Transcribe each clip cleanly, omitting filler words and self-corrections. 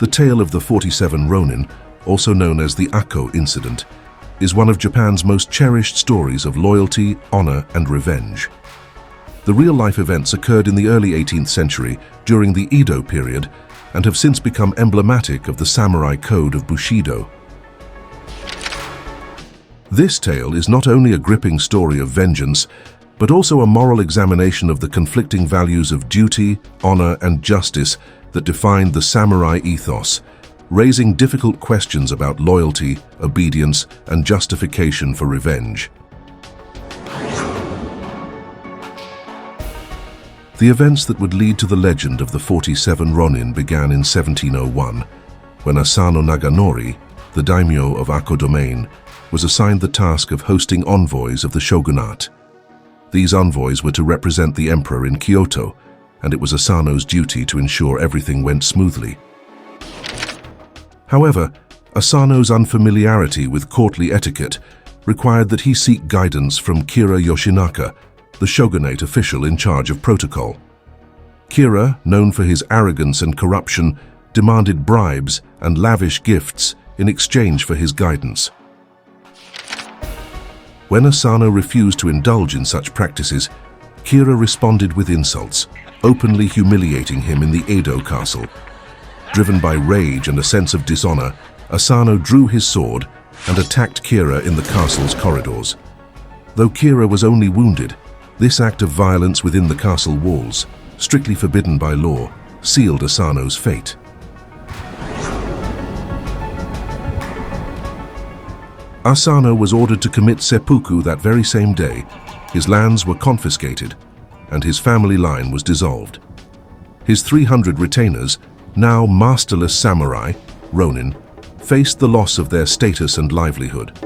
The tale of the 47 Ronin, also known as the Akko incident, is one of Japan's most cherished stories of loyalty, honor, and revenge. The real-life events occurred in the early 18th century during the Edo period and have since become emblematic of the samurai code of bushido. This tale is not only a gripping story of vengeance, but also a moral examination of the conflicting values of duty, honor, and justice that defined the samurai ethos, raising difficult questions about loyalty, obedience, and justification for revenge. The events that would lead to the legend of the 47 Ronin began in 1701, when Asano Naganori, the daimyo of Akko domain, was assigned the task of hosting envoys of the shogunate. These envoys were to represent the emperor in Kyoto, and it was Asano's duty to ensure everything went smoothly. However, Asano's unfamiliarity with courtly etiquette required that he seek guidance from Kira Yoshinaka, the shogunate official in charge of protocol. Kira, known for his arrogance and corruption, demanded bribes and lavish gifts in exchange for his guidance. When Asano refused to indulge in such practices, Kira responded with insults, openly humiliating him in the Edo castle. Driven by rage and a sense of dishonor, Asano drew his sword and attacked Kira in the castle's corridors. Though Kira was only wounded, this act of violence within the castle walls, strictly forbidden by law, sealed Asano's fate. Asano was ordered to commit seppuku that very same day. His lands were confiscated, and his family line was dissolved. His 300 retainers, now masterless samurai, Ronin, faced the loss of their status and livelihood.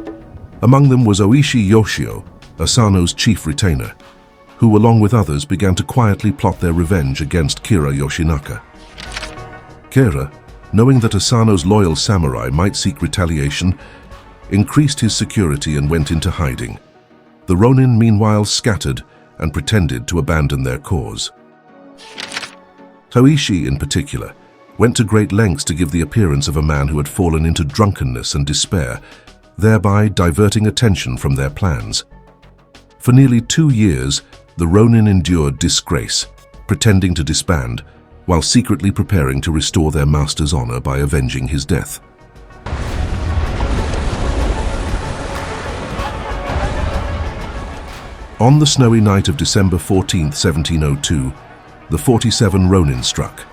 Among them was Oishi Yoshio, Asano's chief retainer, who along with others began to quietly plot their revenge against Kira Yoshinaka. Kira, knowing that Asano's loyal samurai might seek retaliation, increased his security and went into hiding. The Ronin meanwhile scattered and pretended to abandon their cause. Oishi, in particular, went to great lengths to give the appearance of a man who had fallen into drunkenness and despair, thereby diverting attention from their plans. For nearly 2 years, the Ronin endured disgrace, pretending to disband, while secretly preparing to restore their master's honor by avenging his death. On the snowy night of December 14, 1702, the 47 Ronin struck.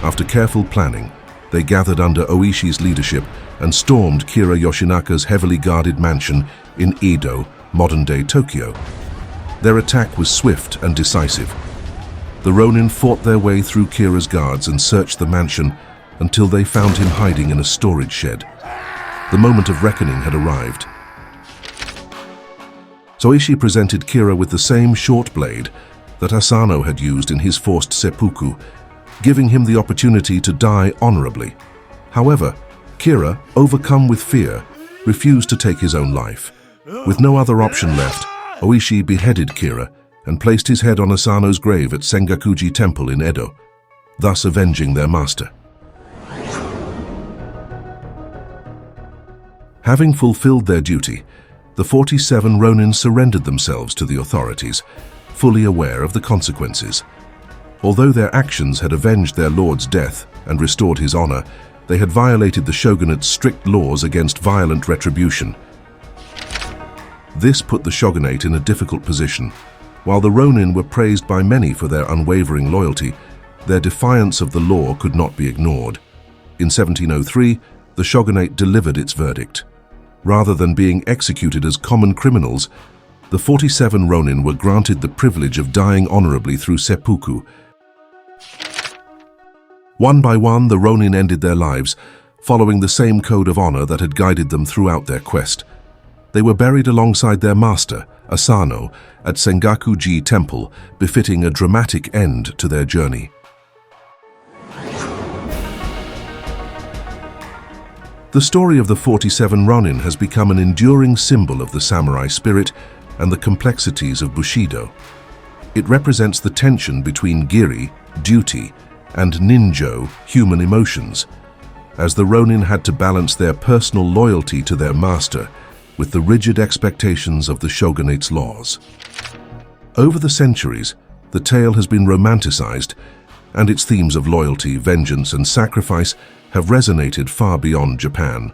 After careful planning, they gathered under Oishi's leadership and stormed Kira Yoshinaka's heavily guarded mansion in Edo, modern-day Tokyo. Their attack was swift and decisive. The Ronin fought their way through Kira's guards and searched the mansion until they found him hiding in a storage shed. The moment of reckoning had arrived. Oishi presented Kira with the same short blade that Asano had used in his forced seppuku, giving him the opportunity to die honorably. However, Kira, overcome with fear, refused to take his own life. With no other option left, Oishi beheaded Kira and placed his head on Asano's grave at Sengakuji Temple in Edo, thus avenging their master. Having fulfilled their duty, the 47 Ronin surrendered themselves to the authorities, fully aware of the consequences. Although their actions had avenged their lord's death and restored his honor, they had violated the shogunate's strict laws against violent retribution. This put the shogunate in a difficult position. While the Ronin were praised by many for their unwavering loyalty, their defiance of the law could not be ignored. In 1703, the shogunate delivered its verdict. Rather than being executed as common criminals, the 47 Ronin were granted the privilege of dying honorably through seppuku. One by one, the Ronin ended their lives, following the same code of honor that had guided them throughout their quest. They were buried alongside their master, Asano, at Sengakuji Temple, befitting a dramatic end to their journey. The story of the 47 Ronin has become an enduring symbol of the samurai spirit and the complexities of bushido. It represents the tension between giri, duty, and ninjo, human emotions, as the Ronin had to balance their personal loyalty to their master with the rigid expectations of the shogunate's laws. Over the centuries, the tale has been romanticized, and its themes of loyalty, vengeance, and sacrifice have resonated far beyond Japan.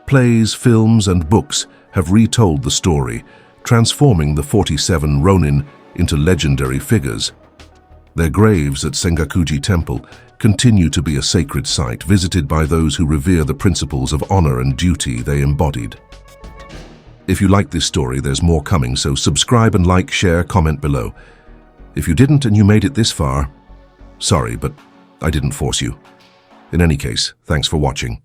Plays, films, and books have retold the story, transforming the 47 Ronin into legendary figures. Their graves at Sengakuji Temple continue to be a sacred site visited by those who revere the principles of honor and duty they embodied. If you like this story, there's more coming, so subscribe and like, share, comment below. If you didn't and you made it this far, sorry, but I didn't force you. In any case, thanks for watching.